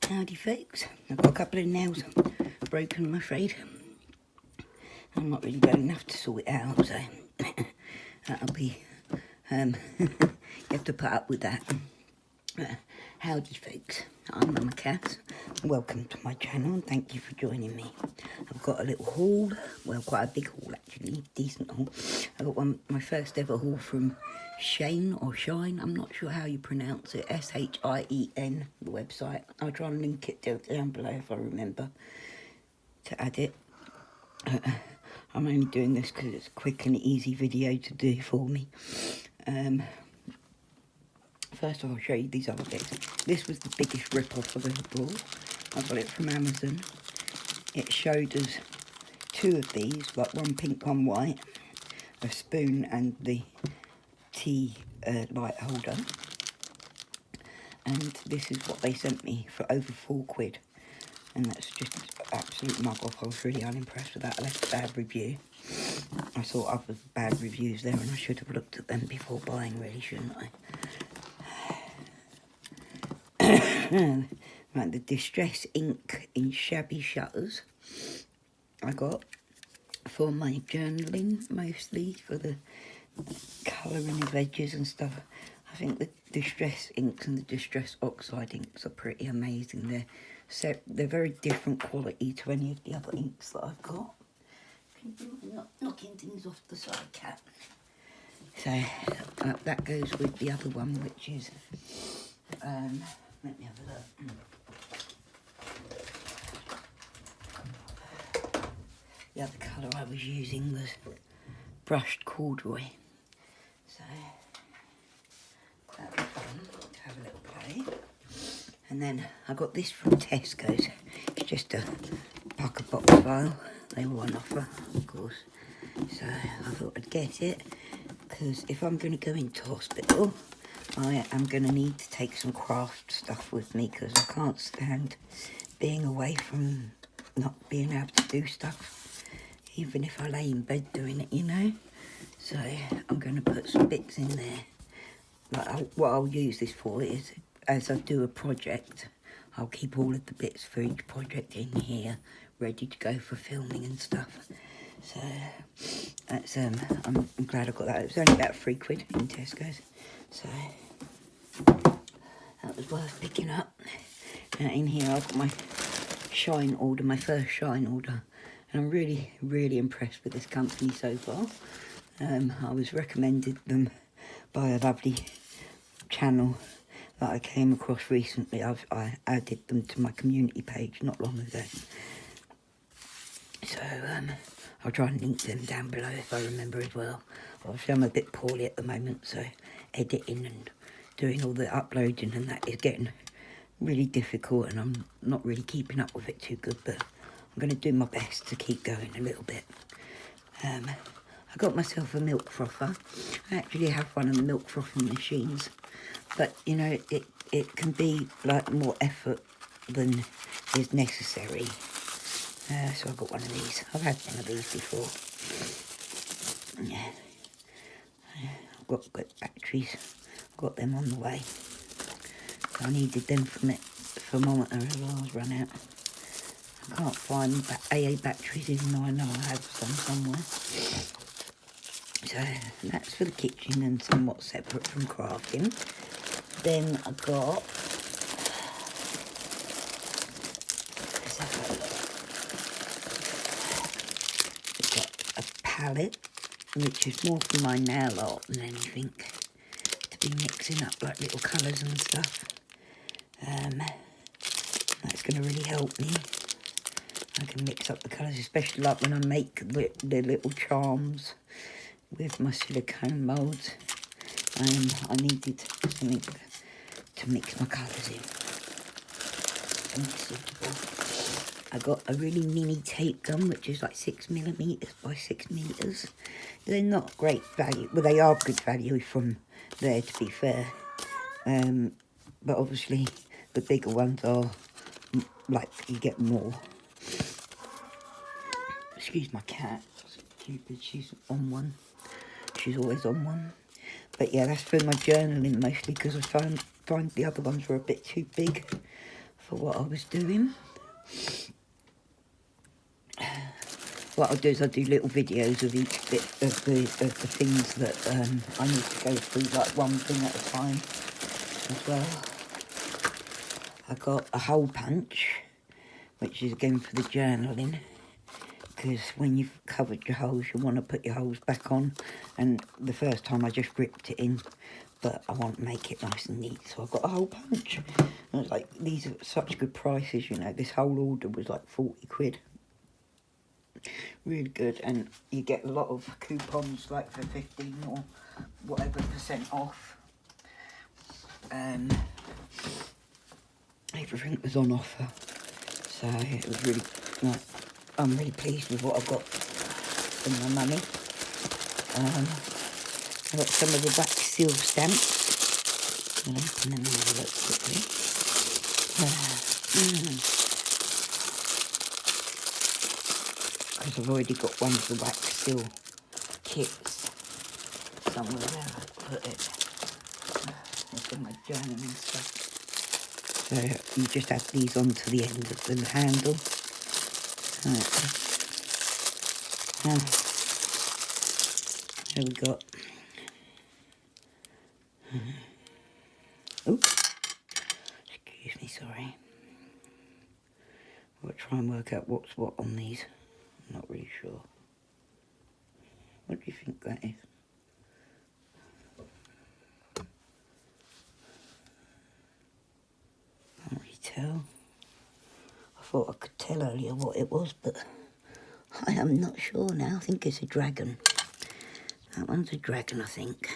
Howdy folks, I've got a couple of nails broken, I'm afraid. I'm not really well enough to sort it out, so that'll be, you have to put up with that. Howdy folks, I'm MammaCass. Welcome to my channel and thank you for joining me. I've got a little haul, well quite a big haul actually, decent haul. I got my first ever haul from Shein or Shein, I'm not sure how you pronounce it, S-H-I-E-N, the website. I'll try and link it down below if I remember to add it. I'm only doing this because it's a quick and easy video to do for me. First I'll show you these other bits. This was the biggest rip-off I've ever bought. I got it from Amazon. It showed us two of these, like one pink, one white, a spoon and the tea light holder. And this is what they sent me for over £4. And that's just an absolute mug off. I was really unimpressed with that. I left a bad review. I saw other bad reviews there and I should have looked at them before buying, really, shouldn't I? Right, the Distress ink in shabby shutters I got for my journaling, mostly for the colouring of edges and stuff. I think the Distress inks and the Distress oxide inks are pretty amazing. They're very different quality to any of the other inks that I've got. Not knocking things off the side, cat. So that goes with the other one, which is let me have a look. The other colour I was using was brushed corduroy. So that was fun to have a little play. And then I got this from Tesco's. It's just a pucker box file. They were on offer, of course. So I thought I'd get it because if I'm going to go into hospital, I am going to need to take some craft stuff with me because I can't stand being away from not being able to do stuff, even if I lay in bed doing it, you know. So I'm going to put some bits in there. Like what I'll use this for is, as I do a project, I'll keep all of the bits for each project in here, ready to go for filming and stuff. So that's I'm glad I got that. It was only about £3 in Tesco's. So that was worth picking up. In here I've got my Shein order, my first Shein order. And I'm really, really impressed with this company so far. I was recommended them by a lovely channel that I came across recently. I added them to my community page not long ago. So I'll try and link them down below if I remember as well. Obviously I'm a bit poorly at the moment, so editing and doing all the uploading and that is getting really difficult and I'm not really keeping up with it too good, but I'm going to do my best to keep going a little bit. I got myself a milk frother. I actually have one of the milk frothing machines, but you know, it can be like more effort than is necessary. So I got one of these. I've had one of these before. Yeah. I've got good batteries. Got them on the way. So I needed them for my thermometer as well. I was run out. I can't find AA batteries, even though I know I have some somewhere. So that's for the kitchen and somewhat separate from crafting. Then I got, let's have a look. I've got a palette, which is more for my nail art than anything, to be mixing up like little colours and stuff. That's going to really help me. I can mix up the colours, especially like when I make the little charms with my silicone moulds. I needed something to mix my colours in. I got a really mini tape gun, which is like 6mm by 6mm. They're not great value. Well, they are good value from there, to be fair. But obviously, the bigger ones are like you get more. Excuse my cat. Stupid. She's on one. She's always on one. But yeah, that's for my journaling mostly because I find the other ones were a bit too big for what I was doing. What I'll do is I'll do little videos of each bit of the things that I need to go through, like one thing at a time as well. I got a hole punch, which is again for the journaling, because when you've covered your holes, you want to put your holes back on. And the first time I just ripped it in, but I want to make it nice and neat, so I've got a hole punch. And I was like, these are such good prices, you know. This whole order was like 40 quid. Really good, and you get a lot of coupons, like for 15 or whatever % off. Everything was on offer, so it was really, like, I'm really pleased with what I got for my money. I got some of the wax seal stamps. I'll open them and have a look quickly. Because I've already got one of the wax seal kits somewhere there. I put it. It's in my journaling stuff. So you just add these onto the end of the handle. There we got. Oops. Excuse me, sorry. I'll try and work out what's what on these. I'm not really sure. What do you think that is? Can't really tell. I thought I could tell earlier what it was, but I am not sure now. I think it's a dragon. That one's a dragon, I think.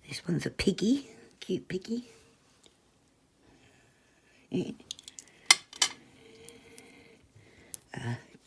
This one's a piggy. Cute piggy. Yeah.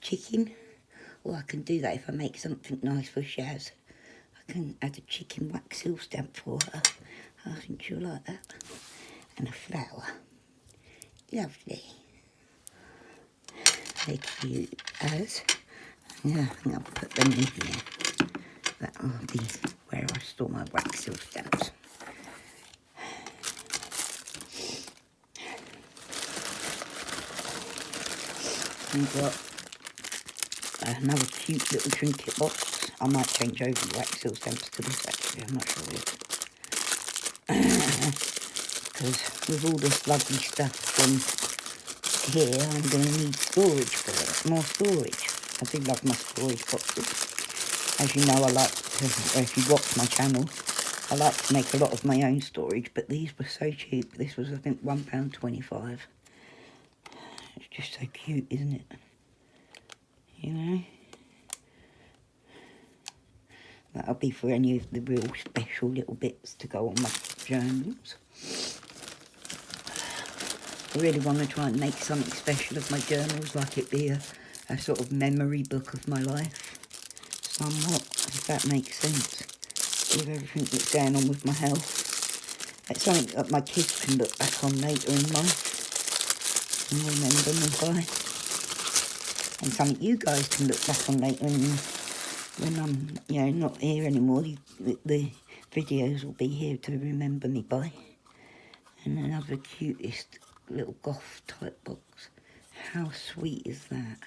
Chicken. Or I can do that if I make something nice for Shaz. I can add a chicken wax seal stamp for her. I think she'll like that. And a flower. Lovely. They're cute as. Yeah, I think I'll put them in here. That will be where I store my wax seal stamps. We've got another cute little trinket box. I might change over the wax seal stamps to this actually, I'm not sure yet. Because with all this lovely stuff from here, I'm going to need storage for it, more storage. I do love my storage boxes. As you know, I like to, if you watch my channel, I like to make a lot of my own storage, but these were so cheap. This was, I think, £1.25. It's just so cute, isn't it? You know? That'll be for any of the real special little bits to go on my journals. I really want to try and make something special of my journals, like it be a sort of memory book of my life. Somewhat, if that makes sense. With everything that's going on with my health. It's something that my kids can look back on later in life and remember me by. And something you guys can look back on later when I'm, you know, not here anymore. The videos will be here to remember me by. And another cutest little goth type box. How sweet is that?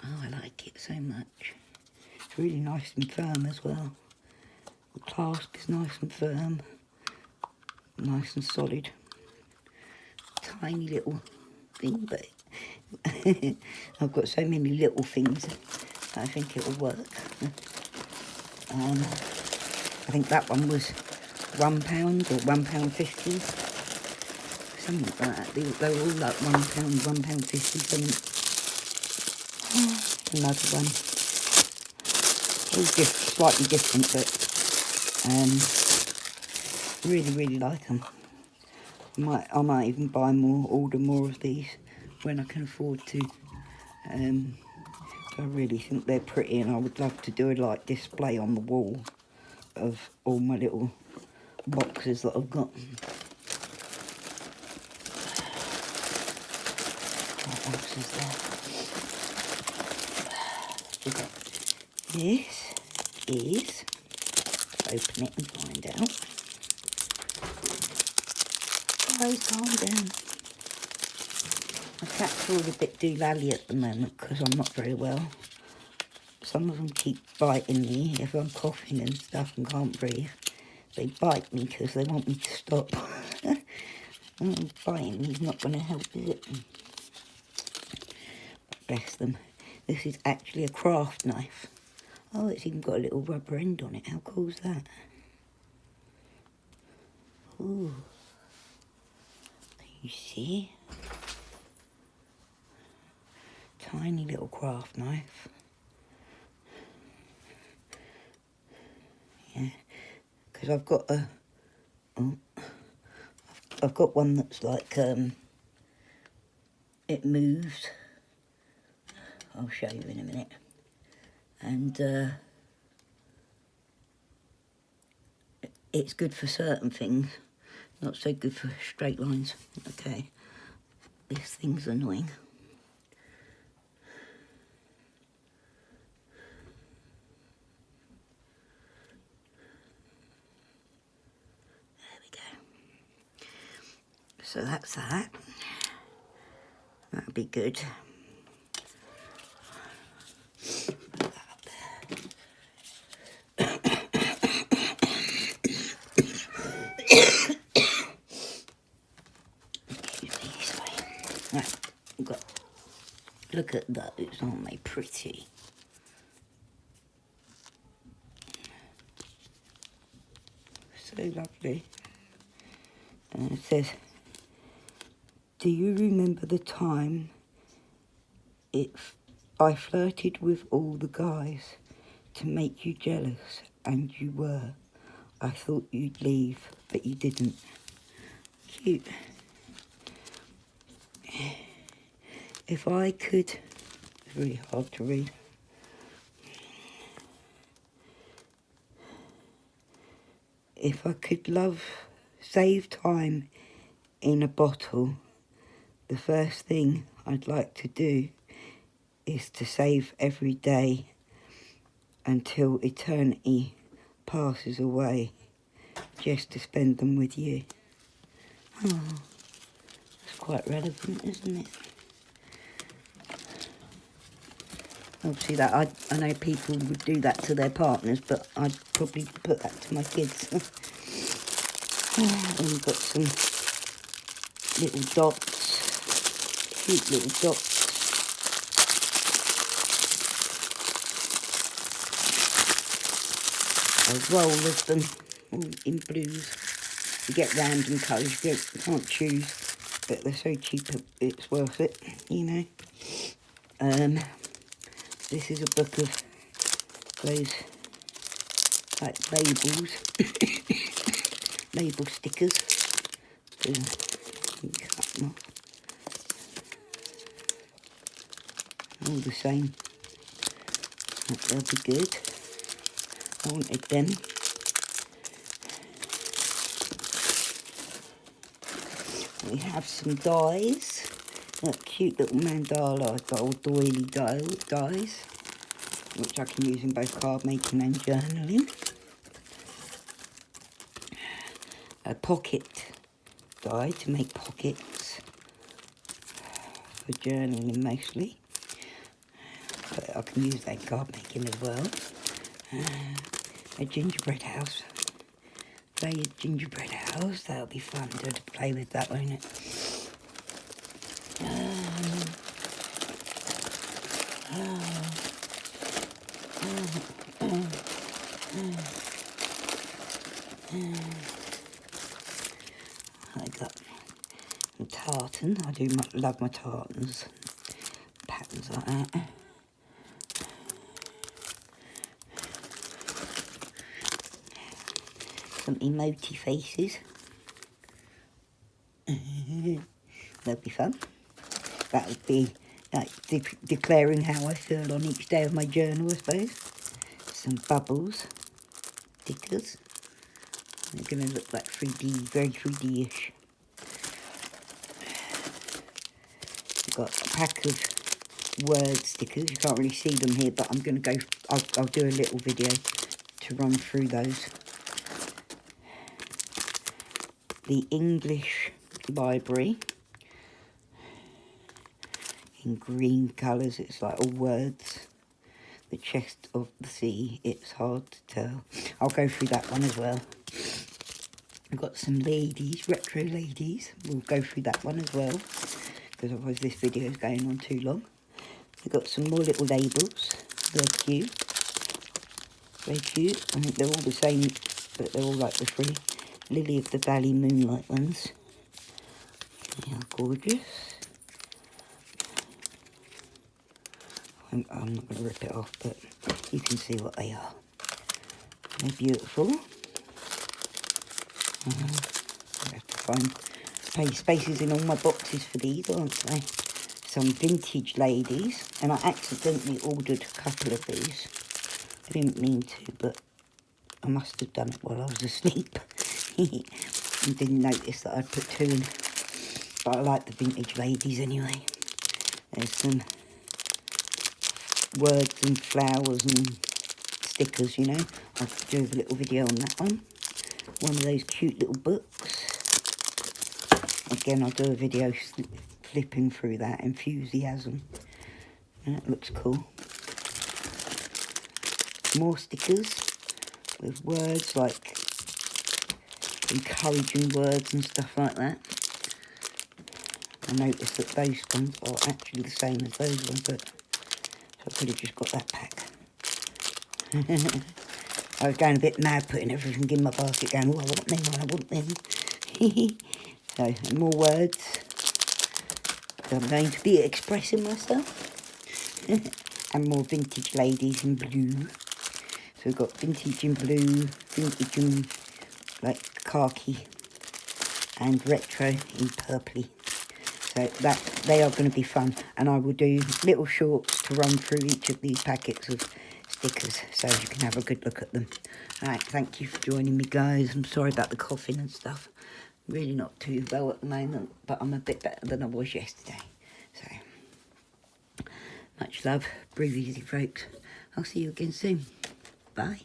Oh, I like it so much. It's really nice and firm as well. The clasp is nice and firm. Nice and solid. Tiny little thing, but I've got so many little things that I think it will work. I think that one was £1 or £1.50. Something like that. They were all like £1, £1.50 something. Another one. All just slightly different, but really, really like them. I might even buy more, order more of these when I can afford to. I really think they're pretty, and I would love to do a like display on the wall of all my little boxes that I've got. What else is there? This is, open it and find out. guys, calm down. My cats are all a bit doolally at the moment because I'm not very well. Some of them keep biting me if I'm coughing and stuff and can't breathe. They bite me because they want me to stop. Biting me is not going to help, is it? Bless them. This is actually a craft knife. Oh, it's even got a little rubber end on it. How cool is that? Ooh. You see? Tiny little craft knife. Yeah. Because I've got a... Oh, I've got one that's like... it moves. I'll show you in a minute. And it's good for certain things, not so good for straight lines. Okay, this thing's annoying. There we go. So that's that. That'll be good. Right, look at those, aren't they pretty? So lovely. And it says, do you remember the time I flirted with all the guys to make you jealous, and you were. I thought you'd leave, but you didn't. Cute. If I could... It's really hard to read. If I could save time in a bottle, the first thing I'd like to do is to save every day until eternity passes away, just to spend them with you. Oh, that's quite relevant, isn't it? Obviously, that I know people would do that to their partners, but I'd probably put that to my kids. And we've got some little dots, cute little dots. A roll of them, all in blues. You get random colours, you can't choose, but they're so cheap it's worth it, you know. This is a book of those, like, labels, label stickers. So, cut them off. All the same. They'll be good. I wanted them. We have some dies. That cute little mandala, I've got all doily dies, which I can use in both card making and journaling. A pocket die to make pockets for journaling mostly, but I can use that card making as well. A gingerbread house. Play a gingerbread house, that'll be fun to play with that, won't it? I got a tartan. I do love my tartans. Patterns like that. Some emoji faces. That'll be fun. That would be like declaring how I feel on each day of my journal, I suppose. Some bubbles, stickers. They're going to look like 3D, very 3D-ish. I've got a pack of word stickers. You can't really see them here, but I'm going to go, I'll do a little video to run through those. The English library in green colours. It's like all words. The chest of the sea, it's hard to tell. I'll go through that one as well. We've got some ladies, retro ladies. We'll go through that one as well, because otherwise this video is going on too long. We've got some more little labels. They're cute. Very cute. I think they're all the same, but they're all like the three Lily of the Valley Moonlight ones. They are gorgeous. I'm not going to rip it off, but you can see what they are. They're beautiful. I have to find spaces in all my boxes for these, aren't they? Some vintage ladies, and I accidentally ordered a couple of these. I didn't mean to, but I must have done it while I was asleep. And didn't notice that I'd put two in. But I like the vintage ladies anyway. There's some words and flowers and stickers, you know. I'll do a little video on that one. One of those cute little books. Again, I'll do a video flipping through that. Enthusiasm. That looks cool. More stickers with words like encouraging words and stuff like that. I noticed that those ones are actually the same as those ones, but so I could have just got that pack. I was going a bit mad putting everything in my basket going, oh, I want them, I want them. So, more words. I'm going to be expressing myself. And more vintage ladies in blue. So we've got vintage in blue, vintage in like khaki, and retro in purpley. So they are going to be fun, and I will do little shorts to run through each of these packets of stickers so you can have a good look at them. Alright, thank you for joining me, guys. I'm sorry about the coughing and stuff. Really not too well at the moment, but I'm a bit better than I was yesterday. So, much love. Breathe easy, folks. I'll see you again soon. Bye.